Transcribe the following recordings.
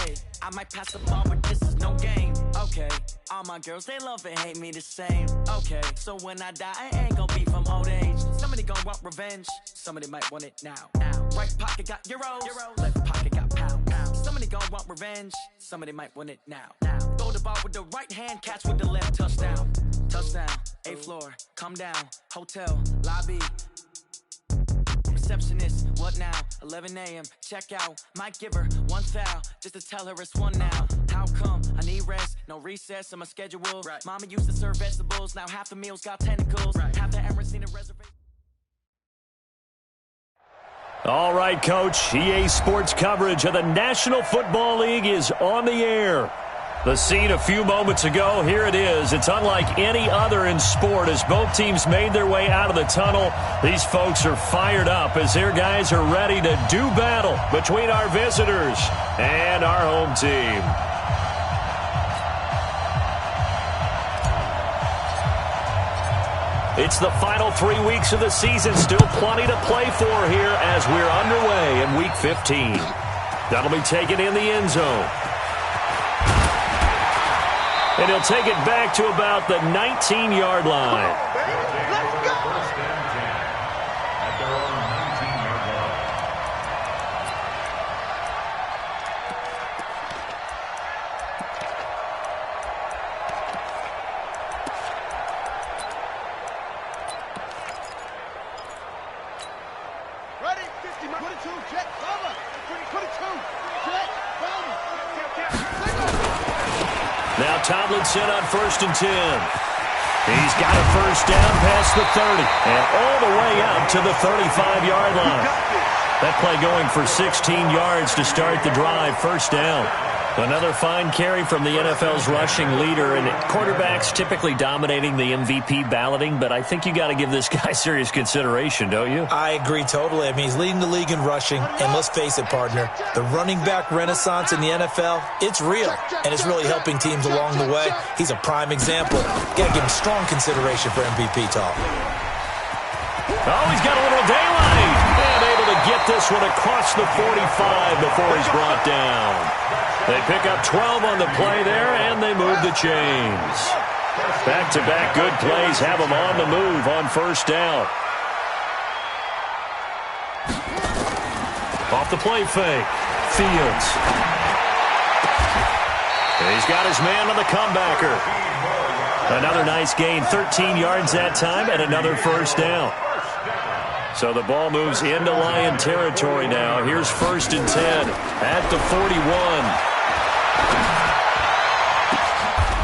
Hey, I might pass the ball, but this is no game. Okay, all my girls, they love and hate me the same. Okay, so when I die, I ain't gonna be from old age. Somebody gonna want revenge, somebody might want it now. Right pocket got euros, left pocket got pounds. Somebody gonna want revenge, somebody might want it now. Throw the ball with the right hand, catch with the left, touchdown. Touchdown, 8th floor, come down, hotel, lobby. Receptionist, what now? 11 a.m. check out. Might give her one foul just to tell her it's one now. How come? I need rest, no recess in my schedule. Right. Mama used to serve vegetables, now half the meals got tentacles. Right. Half the Emirates seen a reservation. All right, Coach. EA Sports coverage of the National Football League is on the air. The scene a few moments ago, here it is. It's unlike any other in sport as both teams made their way out of the tunnel. These folks are fired up as their guys are ready to do battle between our visitors and our home team. It's the final 3 weeks of the season. Still plenty to play for here as we're underway in Week 15. That'll be taken in the end zone. And he'll take it back to about the 19-yard line. Let's go! Ready? 50, 22, jet, cover. 22, jet, cover. Now Tomlinson on 1st and 10. He's got a first down past the 30 and all the way out to the 35-yard line. That play going for 16 yards to start the drive. First down. Another fine carry from the NFL's rushing leader, and quarterbacks typically dominating the MVP balloting, but I think you got to give this guy serious consideration, don't you? I agree totally. I mean, he's leading the league in rushing, and let's face it, partner, the running back renaissance in the NFL, it's real, and it's really helping teams along the way. He's a prime example. Got to give him strong consideration for MVP talk. Oh, he's got a little daylight, and able to get this one across the 45 before he's brought down. They pick up 12 on the play there, and they move the chains. Back-to-back good plays have them on the move on first down. Off the play fake. Fields. And he's got his man on the comebacker. Another nice gain, 13 yards that time, and another first down. So the ball moves into Lion territory now. Here's 1st and 10 at the 41.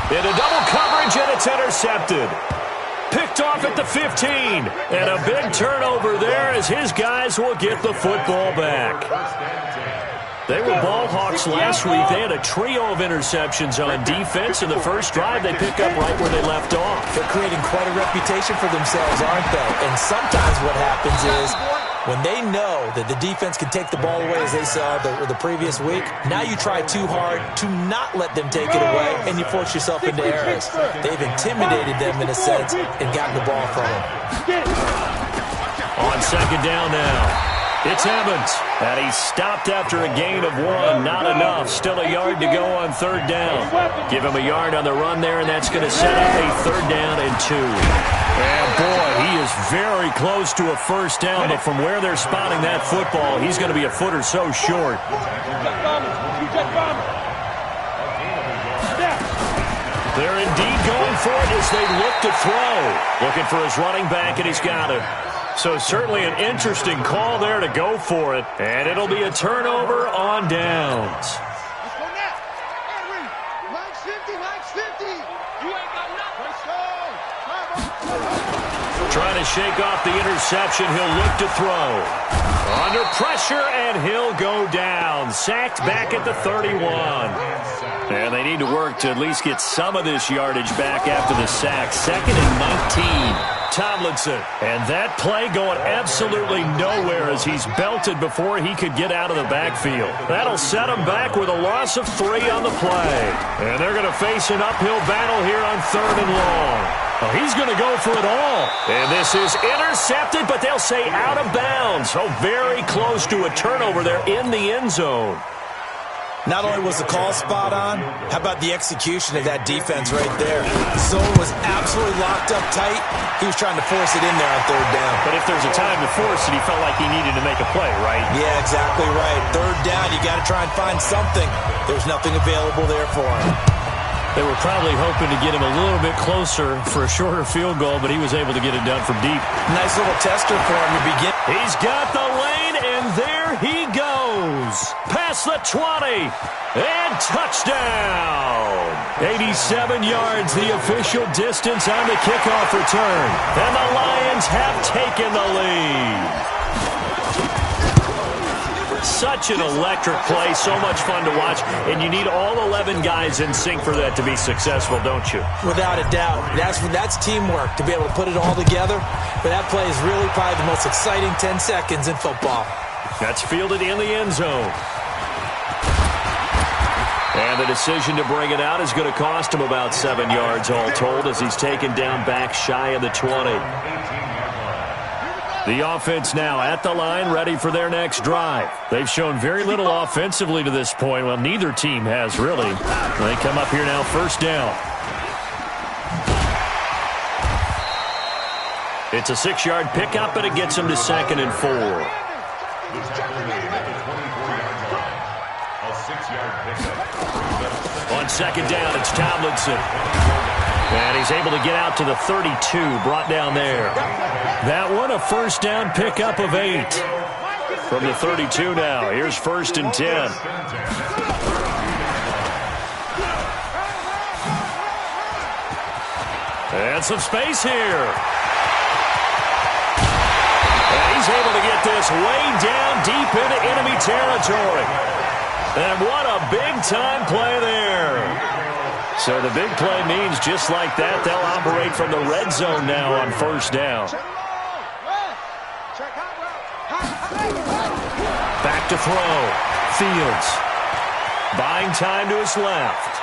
Into double coverage, and it's intercepted. Picked off at the 15. And a big turnover there as his guys will get the football back. They were ball hawks last week. They had a trio of interceptions on defense. In the first drive, they pick up right where they left off. They're creating quite a reputation for themselves, aren't they? And sometimes what happens is when they know that the defense can take the ball away, as they saw the previous week, now you try too hard to not let them take it away, and you force yourself into errors. They've intimidated them in a sense and gotten the ball from them. On second down now. It's Evans, and he's stopped after a gain of 1. Not enough. Still a yard to go on third down. Give him a yard on the run there, and that's going to set up a 3rd down and 2. And, boy, he is very close to a first down, but from where they're spotting that football, he's going to be a foot or so short. They're indeed going for it as they look to throw. Looking for his running back, and he's got it. So certainly an interesting call there to go for it. And it'll be a turnover on downs. Let's go now. Henry, Mike's 50, Mike's 50. You ain't got nothing. Let's go. Trying to shake off the interception. He'll look to throw. Under pressure, and he'll go down. Sacked back at the 31. And they need to work to at least get some of this yardage back after the sack. 2nd and 19. Tomlinson. And that play going absolutely nowhere as he's belted before he could get out of the backfield. That'll set him back with a loss of 3 on the play. And they're going to face an uphill battle here on 3rd and long. Well, he's going to go for it all. And this is intercepted, but they'll say out of bounds. So very close to a turnover there in the end zone. Not only was the call spot on, how about the execution of that defense right there? The zone was absolutely locked up tight. He was trying to force it in there on third down. But if there's a time to force it, he felt like he needed to make a play, right? Yeah, exactly right. Third down, you got to try and find something. There's nothing available there for him. They were probably hoping to get him a little bit closer for a shorter field goal, but he was able to get it done from deep. Nice little tester for him to begin. He's got the lane, and there he goes. Past the 20, and touchdown. 87 yards, the official distance on the kickoff return. And the Lions have taken the lead. Such an electric play, so much fun to watch, and you need all 11 guys in sync for that to be successful, don't you? Without a doubt. That's teamwork, to be able to put it all together. But that play is really probably the most exciting 10 seconds in football. That's fielded in the end zone. And the decision to bring it out is going to cost him about 7 yards all told as he's taken down back shy of the 20. The offense now at the line, ready for their next drive. They've shown very little offensively to this point. Well, neither team has, really. They come up here now, first down. It's a 6-yard pickup, and it gets them to 2nd and 4. On 2nd down, it's Tomlinson. And he's able to get out to the 32, brought down there. That one, a first down pickup of 8. From the 32 now, here's 1st and 10. And some space here. And he's able to get this way down deep into enemy territory. And what a big-time play there. So the big play means just like that, they'll operate from the red zone now on first down. Back to throw. Fields. Buying time to his left.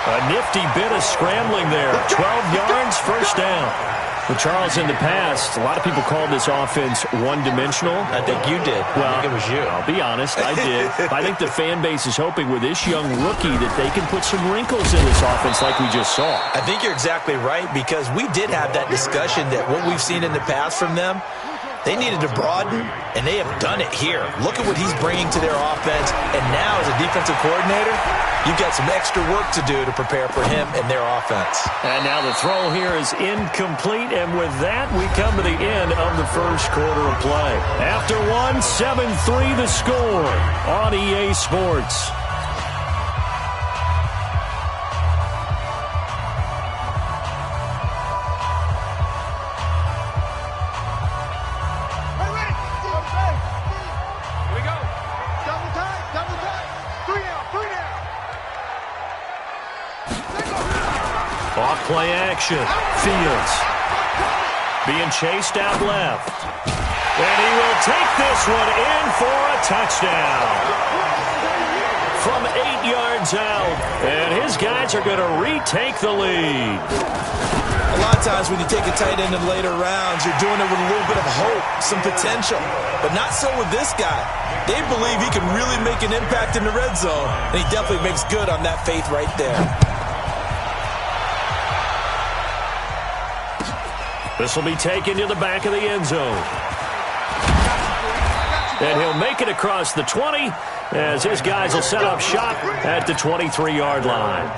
A nifty bit of scrambling there. 12 yards, first down. Well, Charles, in the past, a lot of people called this offense one-dimensional. I think you did. Well, I think it was you. I'll be honest, I did. I think the fan base is hoping with this young rookie that they can put some wrinkles in this offense like we just saw. I think you're exactly right, because we did have that discussion that what we've seen in the past from them, they needed to broaden, and they have done it here. Look at what he's bringing to their offense, and now as a defensive coordinator, you've got some extra work to do to prepare for him and their offense. And now the throw here is incomplete, and with that, we come to the end of the first quarter of play. After one, 7-3 the score on EA Sports. Play action. Fields being chased out left. And he will take this one in for a touchdown. From 8 yards out. And his guys are going to retake the lead. A lot of times when you take a tight end in later rounds, you're doing it with a little bit of hope, some potential. But not so with this guy. They believe he can really make an impact in the red zone. And he definitely makes good on that faith right there. This will be taken to the back of the end zone. And he'll make it across the 20 as his guys will set up shop at the 23-yard line.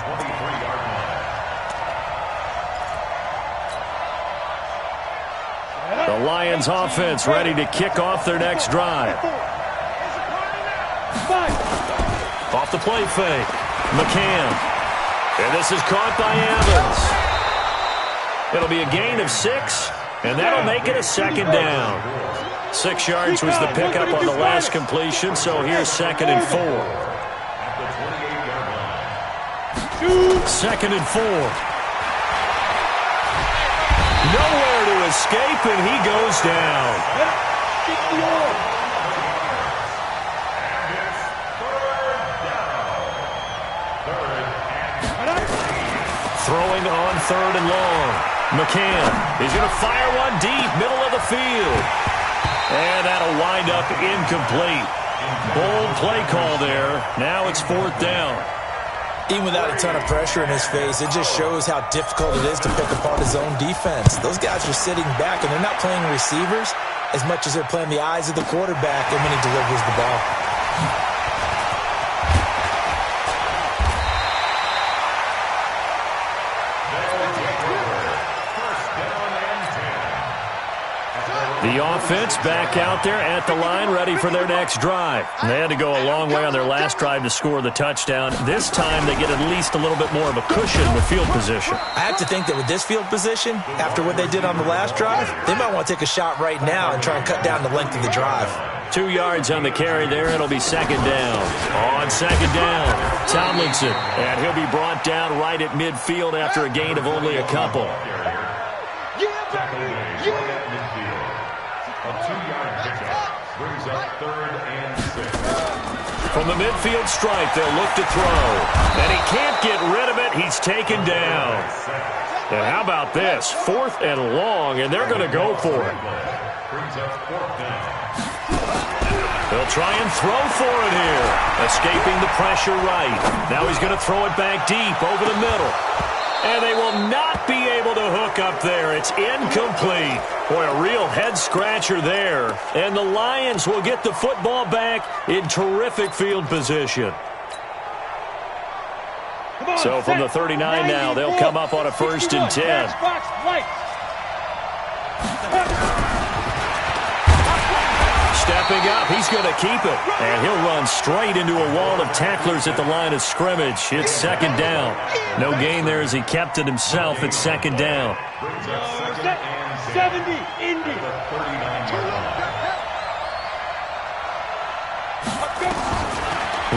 The Lions offense ready to kick off their next drive. Off the play fake. McCann. And this is caught by Evans. It'll be a gain of 6, and that'll make it a second down. 6 yards was the pickup on the last completion, so here's 2nd and 4. 2nd and 4. Nowhere to escape, and he goes down. Throwing on 3rd and long. McCann, he's going to fire one deep, middle of the field. And that'll wind up incomplete. Bold play call there. Now it's 4th down. Even without a ton of pressure in his face, it just shows how difficult it is to pick apart his own defense. Those guys are sitting back, and they're not playing receivers as much as they're playing the eyes of the quarterback and when he delivers the ball. The offense back out there at the line, ready for their next drive. They had to go a long way on their last drive to score the touchdown. This time they get at least a little bit more of a cushion with field position. I have to think that with this field position, after what they did on the last drive, they might want to take a shot right now and try and cut down the length of the drive. 2 yards on the carry there. It'll be 2nd down. On 2nd down, Tomlinson. And he'll be brought down right at midfield after a gain of only a couple. From the midfield stripe, they'll look to throw. And he can't get rid of it. He's taken down. And how about this? 4th and long, and they're going to go for it. They'll try and throw for it here. Escaping the pressure right. Now he's going to throw it back deep over the middle. And they will not be able to hook up there. It's incomplete. Boy, a real head-scratcher there. And the Lions will get the football back in terrific field position. So from the 39 now, they'll come up on a 1st and 10. Stepping up, he's going to keep it. And he'll run straight into a wall of tacklers at the line of scrimmage. It's 2nd down. No gain there as he kept it himself. It's 2nd down. 70, Indy.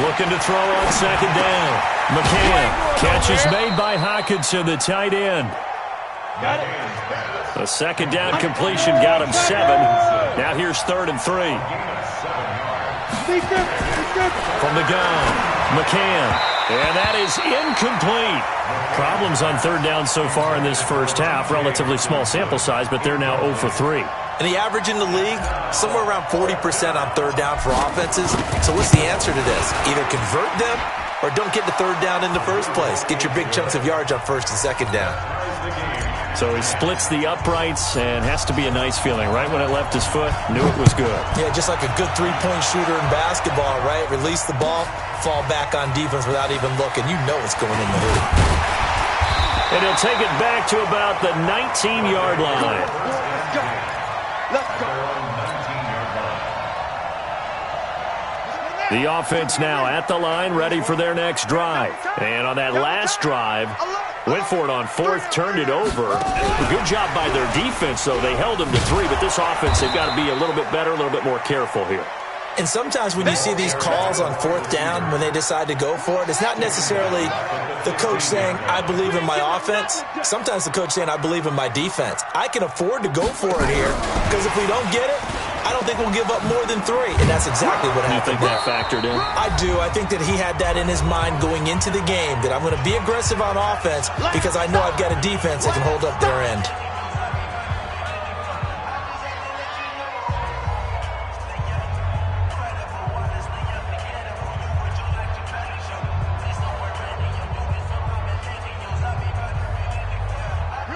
Looking to throw on 2nd down. McCann. Catch is made by Hockenson, the tight end. The 2nd down completion got him 7. Now here's 3rd and 3. From the gun, McCann. And that is incomplete. Problems on 3rd down so far in this first half. Relatively small sample size, but they're now 0 for 3. And the average in the league, somewhere around 40% on 3rd down for offenses. So what's the answer to this? Either convert them or don't get to 3rd down in the first place. Get your big chunks of yards on 1st and 2nd down. So he splits the uprights and has to be a nice feeling. Right when it left his foot, knew it was good. Yeah, just like a good three-point shooter in basketball, right? Release the ball, fall back on defense without even looking. You know it's going in the hoop. And he'll take it back to about the 19-yard line. Let's go. The offense now at the line, ready for their next drive. And on that last drive, went for it on 4th, turned it over. Good job by their defense, though. They held them to 3, but this offense, they've got to be a little bit better, a little bit more careful here. And sometimes when you see these calls on 4th down, when they decide to go for it, it's not necessarily the coach saying, I believe in my offense. Sometimes the coach saying, I believe in my defense. I can afford to go for it here because if we don't get it, I don't think we'll give up more than 3. And that's exactly what happened. You think that factored in? I do. I think that he had that in his mind going into the game, that I'm going to be aggressive on offense because I know I've got a defense that can hold up their end.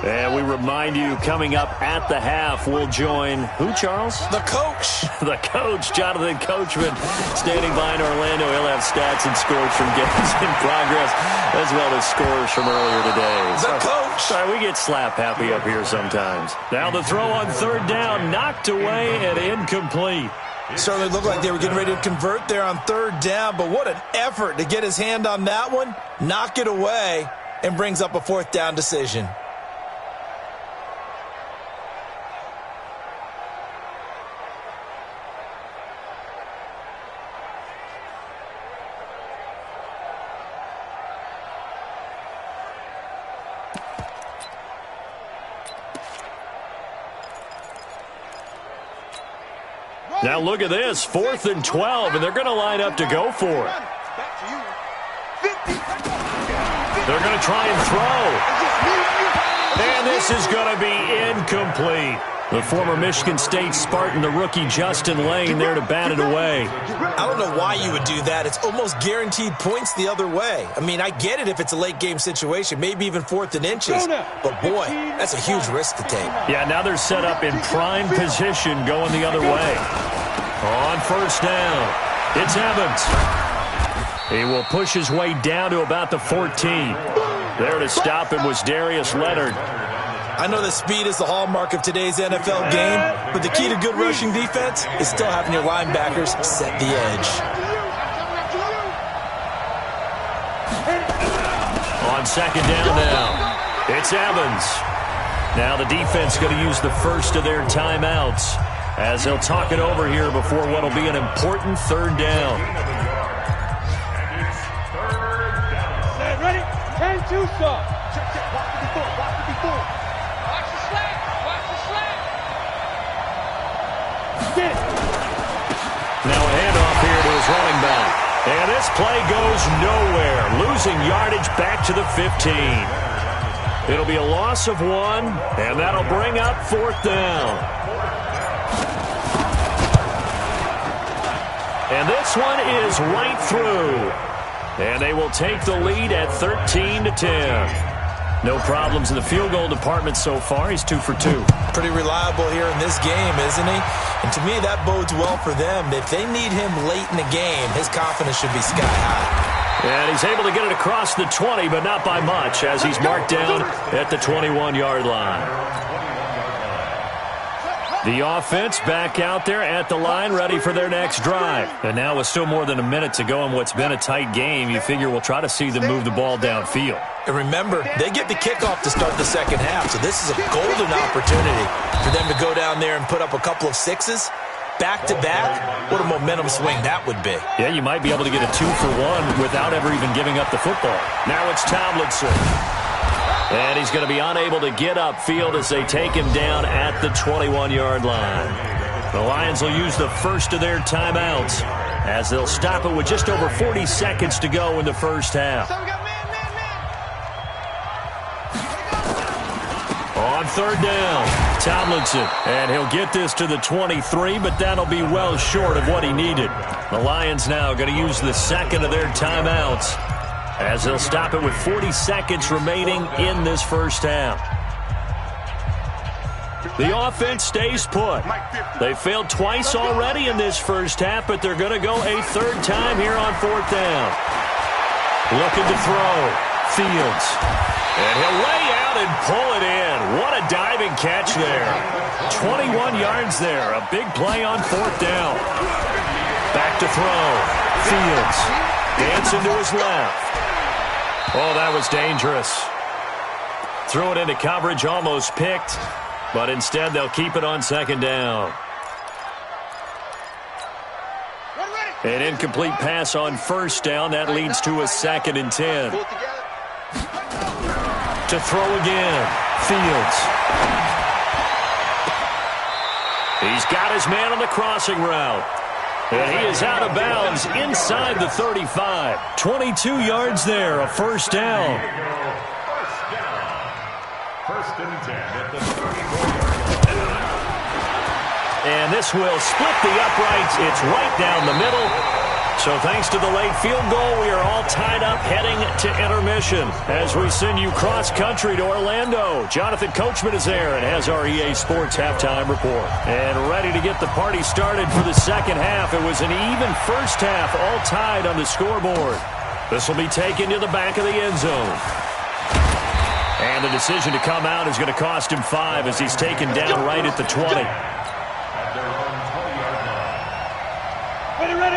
And we remind you, coming up at the half, we'll join who, Charles? The coach. The coach, Jonathan Coachman, standing by in Orlando. He'll have stats and scores from games in progress, as well as scores from earlier today. The coach. Sorry, we get slap happy up here sometimes. Now the throw on 3rd down, knocked away and incomplete. Certainly looked like they were getting ready to convert there on 3rd down, but what an effort to get his hand on that one, knock it away, and brings up a 4th down decision. Now look at this, 4th and 12, and they're going to line up to go for it. They're going to try and throw. And this is going to be incomplete. The former Michigan State Spartan, the rookie Justin Lane, there to bat it away. I don't know why you would do that. It's almost guaranteed points the other way. I mean, I get it if it's a late-game situation, maybe even 4th and inches. But, boy, that's a huge risk to take. Yeah, now they're set up in prime position going the other way. On first down, it's Evans. He will push his way down to about the 14. There to stop him was Darius Leonard. I know that speed is the hallmark of today's NFL game, but the key to good rushing defense is still having your linebackers set the edge. On second down now, it's Evans. Now the defense going to use the first of their timeouts as they'll talk it over here before what will be an important third down. Ready? 10-2, son. Check. Watch it before. Watch the slant. Get it. Now a handoff here to his running back. And this play goes nowhere. Losing yardage back to the 15. It'll be a loss of 1, and that'll bring up 4th down. And this one is right through. And they will take the lead at 13-10. No problems in the field goal department so far. He's 2 for 2. Pretty reliable here in this game, isn't he? And to me, that bodes well for them. If they need him late in the game, his confidence should be sky high. And he's able to get it across the 20, but not by much, as he's marked down at the 21-yard line. The offense back out there at the line, ready for their next drive. And now with still more than a minute to go in what's been a tight game, you figure we'll try to see them move the ball downfield. And remember, they get the kickoff to start the second half, so this is a golden opportunity for them to go down there and put up a couple of sixes. Back-to-back, what a momentum swing that would be. Yeah, you might be able to get a 2 for 1 without ever even giving up the football. Now it's Tomlinson. And he's going to be unable to get upfield as they take him down at the 21-yard line. The Lions will use the first of their timeouts as they'll stop it with just over 40 seconds to go in the first half. On third down, Tomlinson. And he'll get this to the 23, but that'll be well short of what he needed. The Lions now going to use the second of their timeouts as they'll stop it with 40 seconds remaining in this first half. The offense stays put. They failed twice already in this first half, but they're going to go a third time here on fourth down. Looking to throw. Fields. And he'll lay out and pull it in. What a diving catch there. 21 yards there. A big play on fourth down. Back to throw. Fields. Dancing to his left. Oh, that was dangerous. Threw it into coverage, almost picked. But instead, they'll keep it on second down. An incomplete pass on first down. That leads to a 2nd and 10. To throw again. Fields. He's got his man on the crossing route. And he is out of bounds inside the 35. 22 yards there, a first down. First and 10 at the 34. And this will split the uprights. It's right down the middle. So thanks to the late field goal, we are all tied up heading to intermission as we send you cross-country to Orlando. Jonathan Coachman is there and has our EA Sports halftime report. And ready to get the party started for the second half. It was an even first half, all tied on the scoreboard. This will be taken to the back of the end zone. And the decision to come out is going to cost him 5 as he's taken down right at the 20.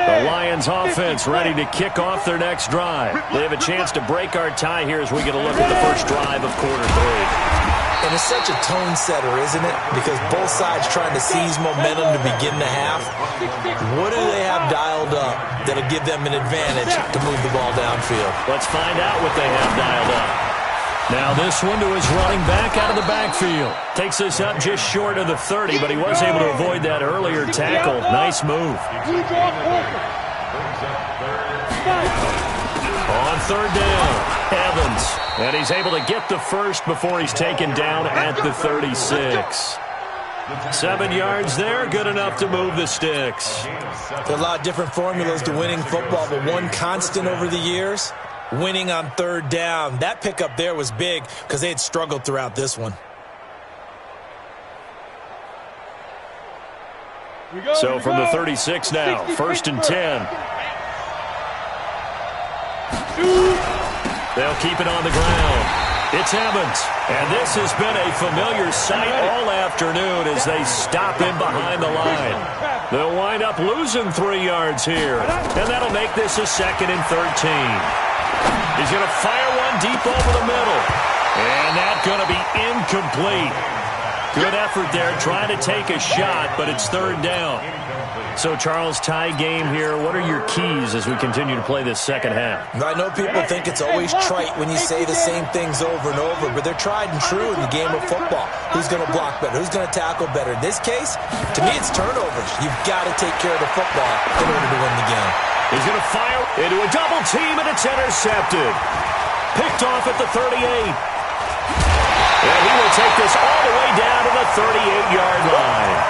The Lions offense ready to kick off their next drive. They have a chance to break our tie here as we get a look at the first drive of quarter 3. And it's such a tone setter, isn't it? Because both sides trying to seize momentum to begin the half. What do they have dialed up that'll give them an advantage to move the ball downfield? Let's find out what they have dialed up. Now this one to his running back out of the backfield. Takes us up just short of the 30, but he was able to avoid that earlier tackle. Nice move. On third down, Evans. And he's able to get the first before he's taken down at the 36. 7 yards there, good enough to move the sticks. There are a lot of different formulas to winning football, but one constant over the years, winning on third down. That pickup there was big because they had struggled throughout this one. So from the 36 now, 1st and 10. They'll keep it on the ground. It's Evans, and this has been a familiar sight all afternoon as they stop him behind the line. They'll wind up losing 3 yards here, and that'll make this a 2nd and 13. He's going to fire one deep over the middle, and that's going to be incomplete. Good effort there trying to take a shot, but it's 3rd down. So, Charles, tie game here. What are your keys as we continue to play this second half? I know people think it's always trite when you say the same things over and over, but they're tried and true in the game of football. Who's going to block better? Who's going to tackle better? In this case, to me, it's turnovers. You've got to take care of the football in order to win the game. He's going to fire into a double team, and it's intercepted. Picked off at the 38. And he will take this all the way down to the 38-yard line.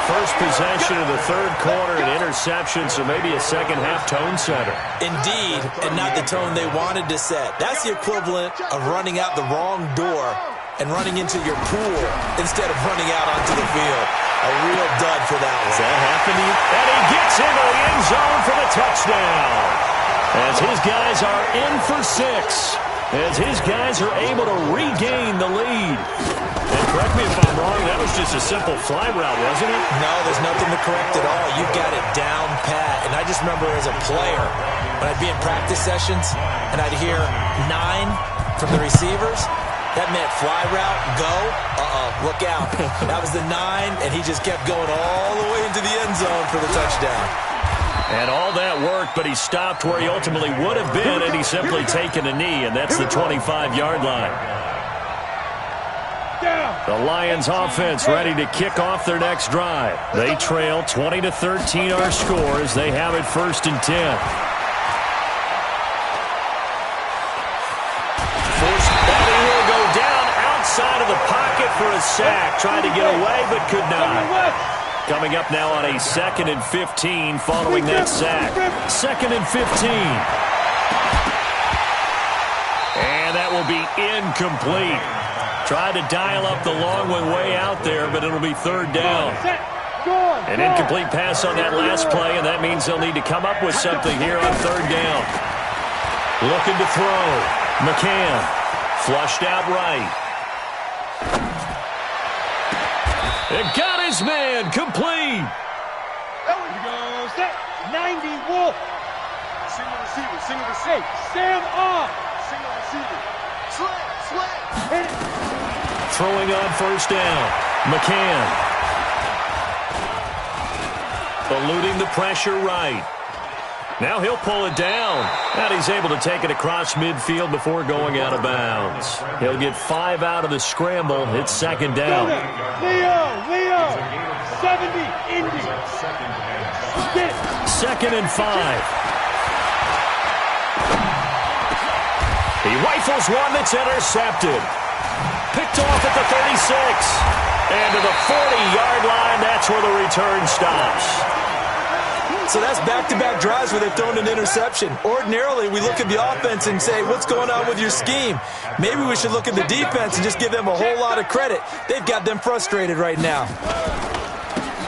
First possession of the 3rd quarter, an interception, so maybe a second-half tone setter. Indeed, and not the tone they wanted to set. That's the equivalent of running out the wrong door and running into your pool instead of running out onto the field. A real dud for that one. Does that happen to you? And he gets into the end zone for the touchdown. As his guys are in for 6. As his guys are able to regain the lead. And correct me if I'm wrong, that was just a simple fly route, wasn't it? No, there's nothing to correct at all. You've got it down pat. And I just remember as a player, when I'd be in practice sessions and I'd hear 9 from the receivers, that meant fly route, go, look out. That was the 9, and he just kept going all the way into the end zone for the touchdown. And all that worked, but he stopped where he ultimately would have been, and he's simply taken a knee, and that's the 25-yard line. The Lions offense ready to kick off their next drive. They trail 20-13 our score as they have it 1st and 10. Forced Bobby will go down outside of the pocket for a sack. Tried to get away, but could not. Coming up now on a 2nd and 15 following that sack. 2nd and 15. And that will be incomplete. Tried to dial up the long one way out there, but it'll be 3rd down. An incomplete pass on that last play, and that means they'll need to come up with something here on 3rd down. Looking to throw. McCann flushed out right. It got his man complete. There we go. Set 90 Wolf. Single receiver, single receiver. Sam off. Single receiver. Slant. Hit it. Throwing on 1st down. McCann. Eluding the pressure right. Now he'll pull it down. And he's able to take it across midfield before going out of bounds. He'll get 5 out of the scramble. It's 2nd down. Leo. 70, Indy. 2nd and 5. He rifles one that's intercepted. Picked off at the 36. And to the 40-yard line, that's where the return stops. So that's back-to-back drives where they've thrown an interception. Ordinarily, we look at the offense and say, what's going on with your scheme? Maybe we should look at the defense and just give them a whole lot of credit. They've got them frustrated right now.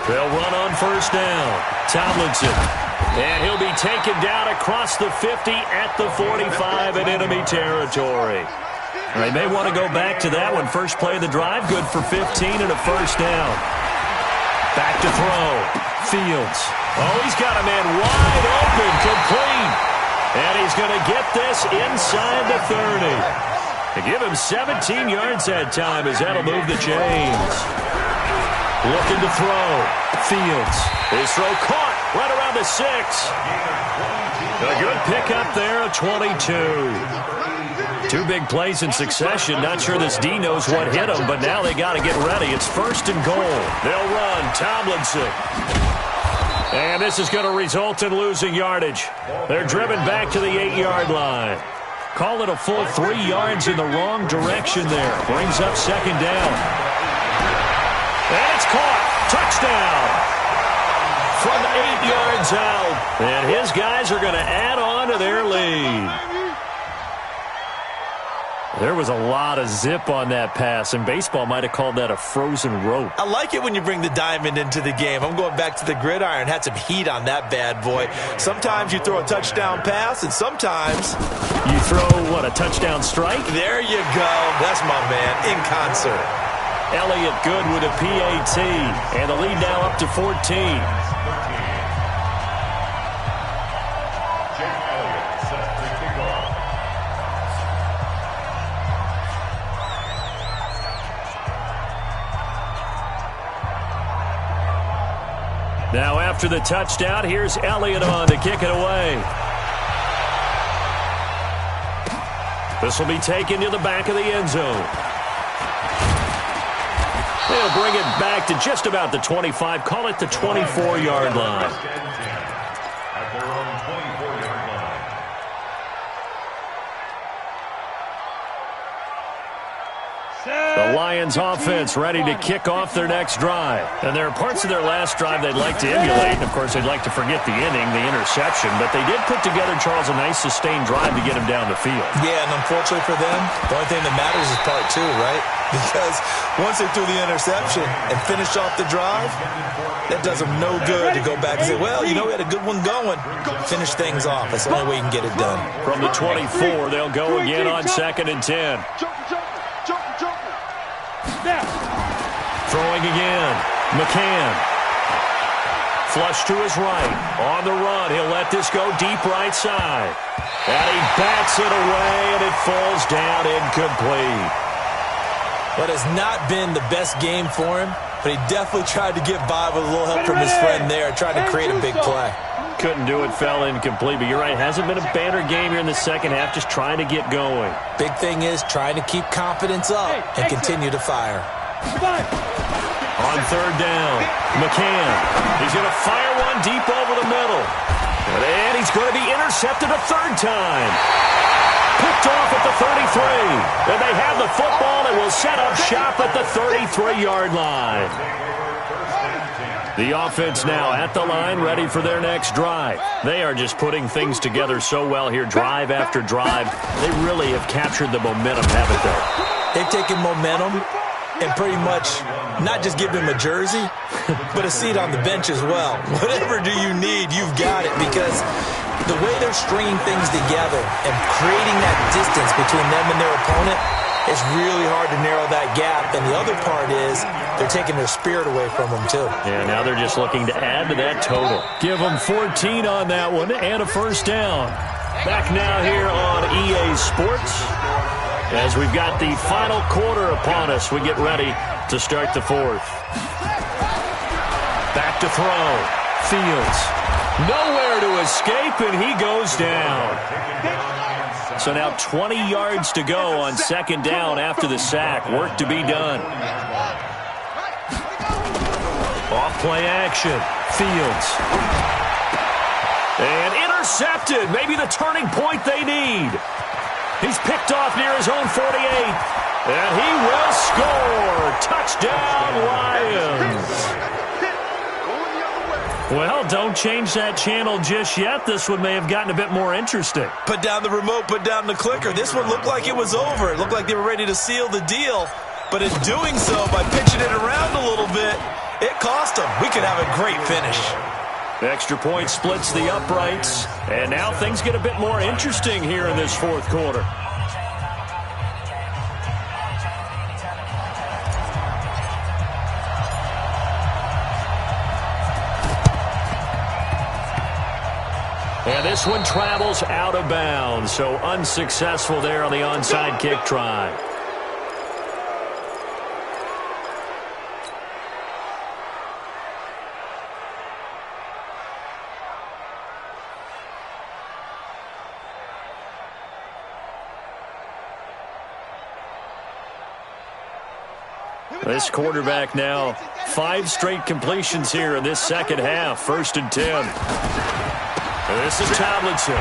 They'll run on 1st down. Tomlinson. And he'll be taken down across the 50 at the 45 in enemy territory. They may want to go back to that one. First play of the drive, good for 15 and a 1st down. Back to throw. Fields. Oh, he's got a man wide open, complete. And he's going to get this inside the 30. To give him 17 yards that time as that'll move the chains. Looking to throw. Fields. His throw caught right around the 6. A good pickup there, a 22. 2 big plays in succession. Not sure this D knows what hit him, but now they got to get ready. It's 1st and goal. They'll run. Tomlinson. And this is going to result in losing yardage. They're driven back to the 8-yard line. Call it a full 3 yards in the wrong direction there. Brings up 2nd down. And it's caught. Touchdown. From 8 yards out. And his guys are going to add on to their lead. There was a lot of zip on that pass, and baseball might have called that a frozen rope. I like it when you bring the diamond into the game. I'm going back to the gridiron. Had some heat on that bad boy. Sometimes you throw a touchdown pass, and sometimes you throw, what, a touchdown strike? There you go. That's my man, in concert. Elliott good with a PAT, and the lead now up to 14. Now after the touchdown, here's Elliott on to kick it away. This will be taken to the back of the end zone. They'll bring it back to just about the 25, call it the 24-yard line. At their own 24-yard line. The Lions offense ready to kick off their next drive. And there are parts of their last drive they'd like to emulate. Of course, they'd like to forget the inning, the interception. But they did put together, Charles, a nice sustained drive to get him down the field. Yeah, and unfortunately for them, the only thing that matters is part two, right? Because once they threw the interception and finished off the drive, that does them no good to go back and say, well, you know, we had a good one going. Finish things off. That's the only way you can get it done. From the 24, they'll go again on 2nd and 10. Throwing again. McCann. Flush to his right. On the run. He'll let this go deep right side. And he bats it away, and it falls down incomplete. What has not been the best game for him, but he definitely tried to get by with a little help from his friend there, trying to create a big play. Couldn't do it, fell incomplete, but you're right, hasn't been a banner game here in the second half, just trying to get going. Big thing is trying to keep confidence up and continue to fire. On 3rd down, McCann. He's going to fire one deep over the middle. And he's going to be intercepted a 3rd time. Picked off at the 33. And they have the football and will set up shop at the 33-yard line. The offense now at the line, ready for their next drive. They are just putting things together so well here, drive after drive. They really have captured the momentum, haven't they? They've taken momentum and pretty much not just give him a jersey, but a seat on the bench as well. Whatever do you need, you've got it, because the way they're stringing things together and creating that distance between them and their opponent, it's really hard to narrow that gap. And the other part is they're taking their spirit away from them, too. Yeah, now they're just looking to add to that total. Give them 14 on that one and a 1st down. Back now here on EA Sports. As we've got the final quarter upon us, we get ready to start the 4th. Back to throw. Fields. Nowhere to escape, and he goes down. So now 20 yards to go on 2nd down after the sack. Work to be done. Off play action. Fields. And intercepted. Maybe the turning point they need. He's picked off near his own 48. And he will score. Touchdown, Lions. Well, don't change that channel just yet. This one may have gotten a bit more interesting. Put down the remote, put down the clicker. This one looked like it was over. It looked like they were ready to seal the deal. But in doing so, by pitching it around a little bit, it cost them. We could have a great finish. Extra point splits the uprights. And now things get a bit more interesting here in this 4th quarter. And this one travels out of bounds, so unsuccessful there on the onside kick try. This quarterback now, 5 straight completions here in this second half. 1st and 10. And this is Tomlinson.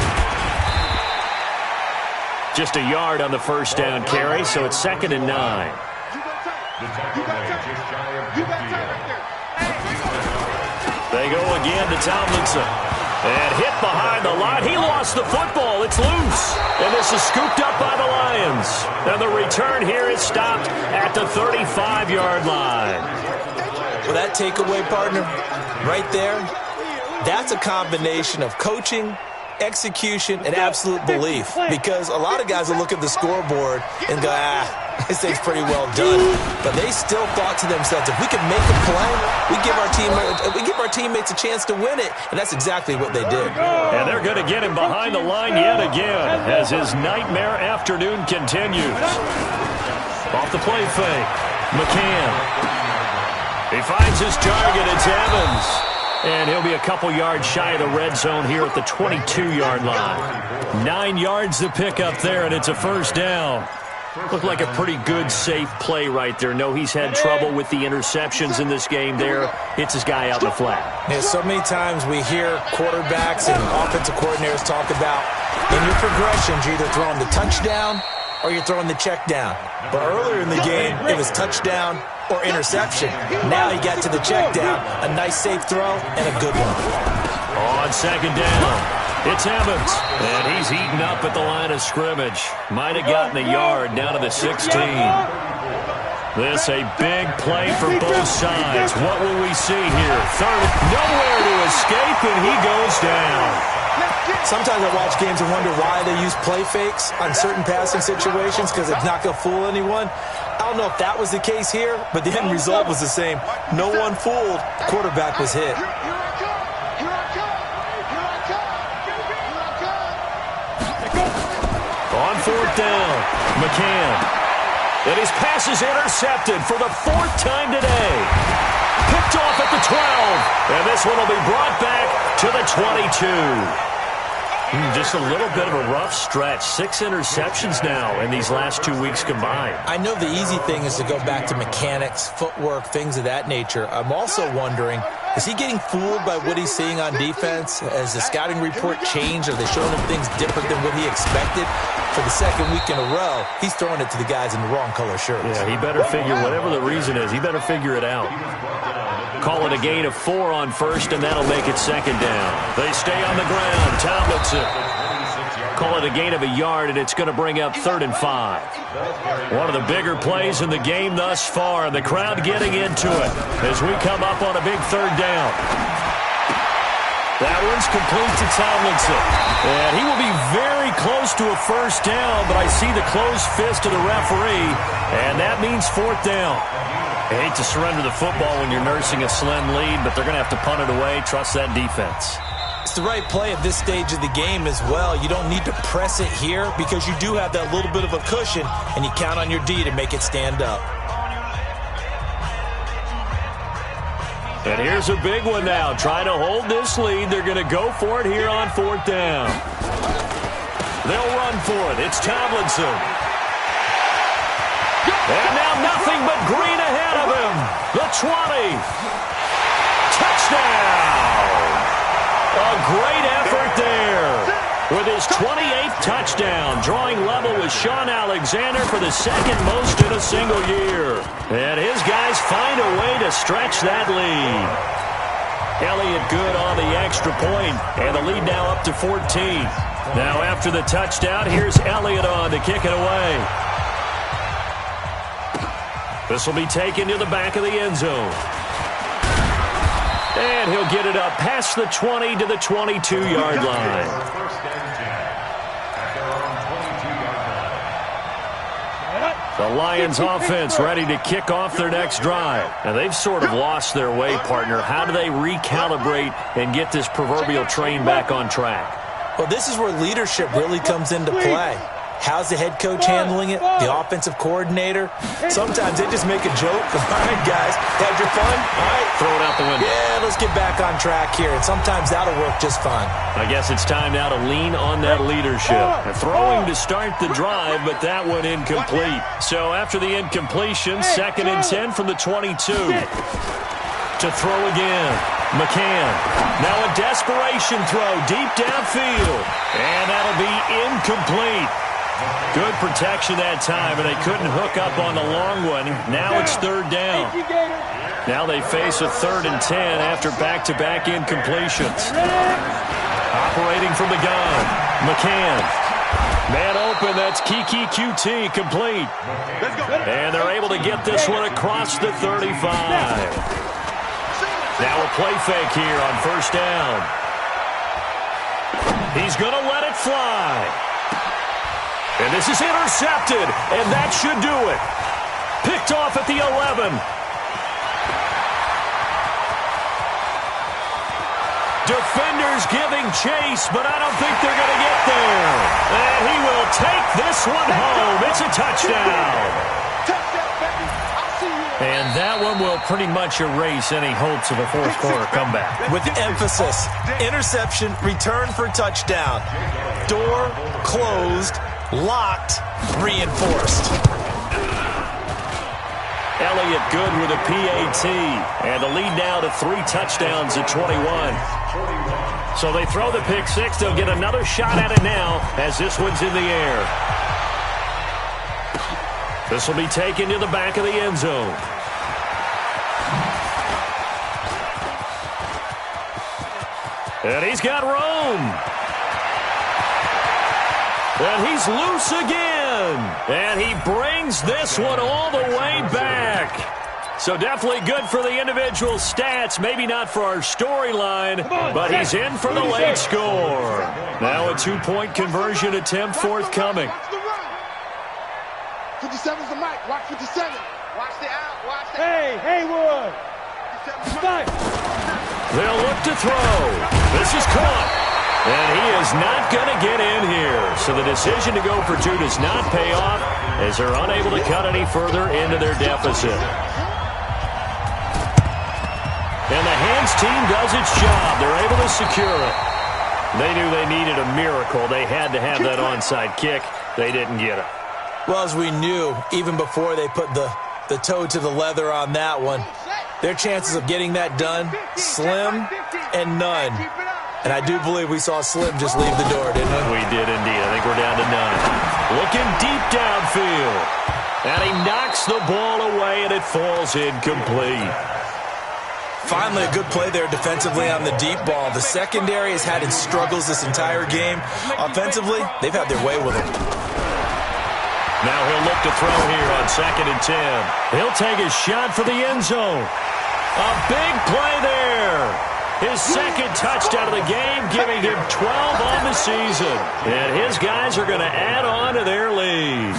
Just a yard on the 1st down carry, so it's 2nd and 9. The tackle made just shy of 50 yards. They go again to Tomlinson. And hit behind the line. He lost the football. It's loose. And this is scooped up by the Lions. And the return here is stopped at the 35-yard line. Well, that takeaway, partner, right there, that's a combination of coaching, execution, and absolute belief. Because a lot of guys will look at the scoreboard and go, this thing's pretty well done. But they still thought to themselves, if we can make a play, we give our teammates a chance to win it. And that's exactly what they did. And they're going to get him behind the line yet again as his nightmare afternoon continues. Off the play fake, McCann. He finds his target. It's Evans. And he'll be a couple yards shy of the red zone here at the 22-yard line. 9 yards to pick up there, and it's a first down. Looked like a pretty good, safe play right there. No, he's had trouble with the interceptions in this game there. Hits his guy out in the flat. Yeah, so many times we hear quarterbacks and offensive coordinators talk about in your progressions, you're either throwing the touchdown or you're throwing the check down. But earlier in the game, it was touchdown or interception. Now he got to the check down, a nice safe throw, and a good one. On second down, it's Evans, and he's eaten up at the line of scrimmage. Might have gotten a yard down to the 16. This a big play for both sides. What will we see here? Third, nowhere to escape, and he goes down. Sometimes I watch games and wonder why they use play fakes on certain passing situations because it's not going to fool anyone. I don't know if that was the case here, but the end result was the same. No one fooled. The quarterback was hit. On fourth down, McCann. And his pass is intercepted for the fourth time today. Picked off at the 12. And this one will be brought back to the 22. Just a little bit of a rough stretch. 6 interceptions now in these last 2 weeks combined. I know the easy thing is to go back to mechanics, footwork, things of that nature. I'm also wondering, is he getting fooled by what he's seeing on defense? Has the scouting report changed? Are they showing him things different than what he expected? For the second week in a row, he's throwing it to the guys in the wrong color shirts. Yeah, he better figure, whatever the reason is, he better figure it out. Call it a gain of 4 on first, and that'll make it second down. They stay on the ground. Tomlinson. Call it a gain of a yard, and it's going to bring up 3rd and 5. One of the bigger plays in the game thus far, and the crowd getting into it as we come up on a big 3rd down. That one's complete to Tomlinson. And he will be very close to a first down, but I see the closed fist of the referee, and that means 4th down. I hate to surrender the football when you're nursing a slim lead, but they're going to have to punt it away. Trust that defense. It's the right play at this stage of the game as well. You don't need to press it here because you do have that little bit of a cushion, and you count on your D to make it stand up. And here's a big one now. Trying to hold this lead. They're going to go for it here on 4th down. They'll run for it. It's Tomlinson. And now nothing but green ahead of him. The 20. Touchdown. A great effort there. With his 28th touchdown, drawing level with Shawn Alexander for the 2nd most in a single year. And his guys find a way to stretch that lead. Elliott good on the extra point, and the lead now up to 14. Now after the touchdown, here's Elliott on to kick it away. This will be taken to the back of the end zone. And he'll get it up past the 20 to the 22-yard line. The Lions offense ready to kick off their next drive. Now, they've sort of lost their way, partner. How do they recalibrate and get this proverbial train back on track? Well, this is where leadership really comes into play. How's the head coach handling it? The offensive coordinator? Sometimes they just make a joke. All right, guys, had your fun? All right. Throw it out the window. Yeah, let's get back on track here. And sometimes that'll work just fine. I guess it's time now to lean on that leadership. Throwing to start the drive, but that one incomplete. So after the incompletion, 2nd and 10 from the 22. To throw again. McCann. Now a desperation throw deep downfield. And that'll be incomplete. Good protection that time, and they couldn't hook up on the long one. Now it's third down. Now they face a 3rd and 10 after back-to-back incompletions. Operating from the gun, McCann. Man open, that's Kiki QT, complete. And they're able to get this one across the 35. Now a play fake here on first down. He's going to let it fly. And this is intercepted, and that should do it. Picked off at the 11. Defenders giving chase, but I don't think they're going to get there. And he will take this one home. It's a touchdown. And that one will pretty much erase any hopes of a fourth quarter comeback. With emphasis, interception, return for touchdown. Door closed, locked, reinforced. Elliott good with a PAT. And the lead now to 3 touchdowns at 21. So they throw the pick six. They'll get another shot at it now as this one's in the air. This will be taken to the back of the end zone. And he's got room. And he's loose again. And he brings this one all the way back. So definitely good for the individual stats. Maybe not for our storyline, but he's in for the late score. Now a 2-point conversion attempt forthcoming. 57's the mic. Watch 57. Watch the out. Watch the Hey, Haywood. They'll look to throw. This is caught. And he is not going to get in here. So the decision to go for 2 does not pay off as they're unable to cut any further into their deficit. And the hands team does its job. They're able to secure it. They knew they needed a miracle. They had to have that onside kick. They didn't get it. Well, as we knew, even before they put the toe to the leather on that one, their chances of getting that done, slim and none. And I do believe we saw Slim just leave the door, didn't we? We did indeed. I think we're down to none. Looking deep downfield. And he knocks the ball away, and it falls incomplete. Finally, a good play there defensively on the deep ball. The secondary has had its struggles this entire game. Offensively, they've had their way with it. Now he'll look to throw here on 2nd and 10. He'll take his shot for the end zone. A big play there. His second touchdown of the game, giving him 12 on the season. And his guys are going to add on to their lead.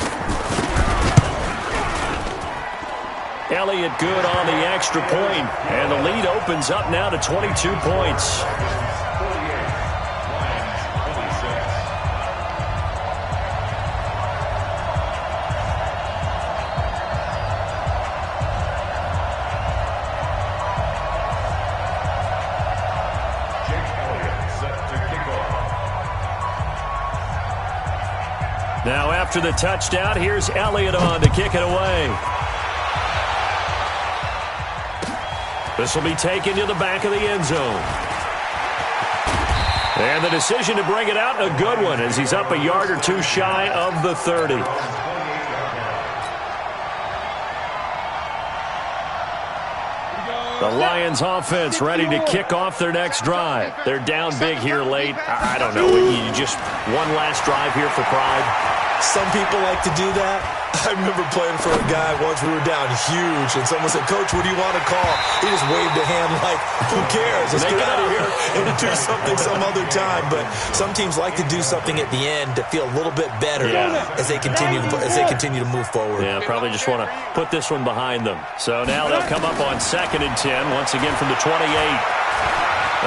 Elliott good on the extra point, and the lead opens up now to 22 points. Now after the touchdown, here's Elliott on to kick it away. This will be taken to the back of the end zone. And the decision to bring it out, a good one, as he's up a yard or 2 shy of the 30. The Lions offense ready to kick off their next drive. They're down big here late. I don't know. You just one last drive here for pride. Some people like to do that. I remember playing for a guy once. We were down huge, and someone said, "Coach, what do you want to call?" He just waved a hand like, "Who cares? Let's get out of here and do something some other time." But some teams like to do something at the end to feel a little bit better as they continue to move forward. Yeah, probably just want to put this one behind them. So now they'll come up on 2nd and 10 once again from the 28.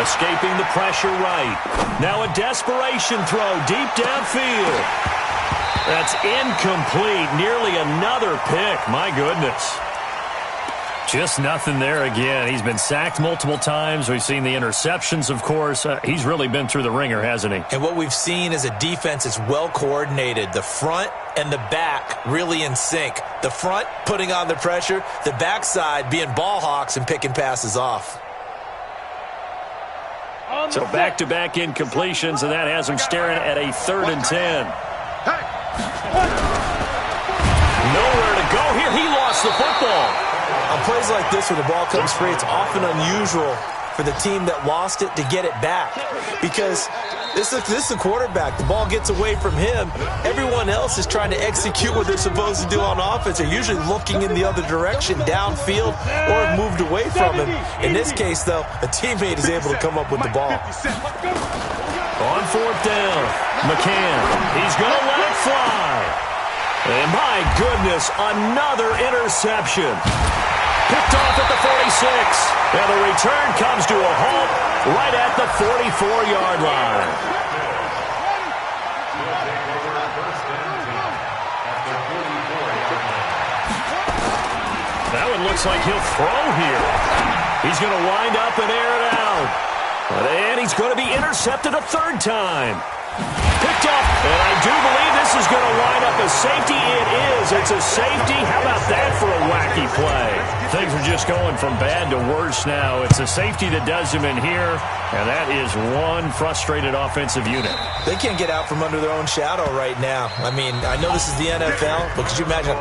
Escaping the pressure right. Now a desperation throw deep downfield. That's incomplete. Nearly another pick. My goodness. Just nothing there again. He's been sacked multiple times. We've seen the interceptions, of course. He's really been through the ringer, hasn't he? And what we've seen is a defense that's well coordinated. The front and the back really in sync. The front putting on the pressure. The backside being ball hawks and picking passes off. So back-to-back incompletions, and that has him staring at a 3rd and 10. Nowhere to go here. He lost the football. On plays like this, when the ball comes free, it's often unusual for the team that lost it to get it back. Because this is the quarterback. The ball gets away from him. Everyone else is trying to execute what they're supposed to do on offense. They're usually looking in the other direction, downfield, or have moved away from him. In this case, though, a teammate is able to come up with the ball. On fourth down, McCann. He's going to let it fly. And my goodness, another interception. Picked off at the 46. And the return comes to a halt right at the 44-yard line. That one looks like he'll throw here. He's going to wind up and air it out. And he's going to be intercepted a third time. Picked up, and I do believe this is going to wind up a safety. It is. It's a safety. How about that for a wacky play? Things are just going from bad to worse now. It's a safety that does him in here, and that is one frustrated offensive unit. They can't get out from under their own shadow right now. I mean, I know this is the NFL, but could you imagine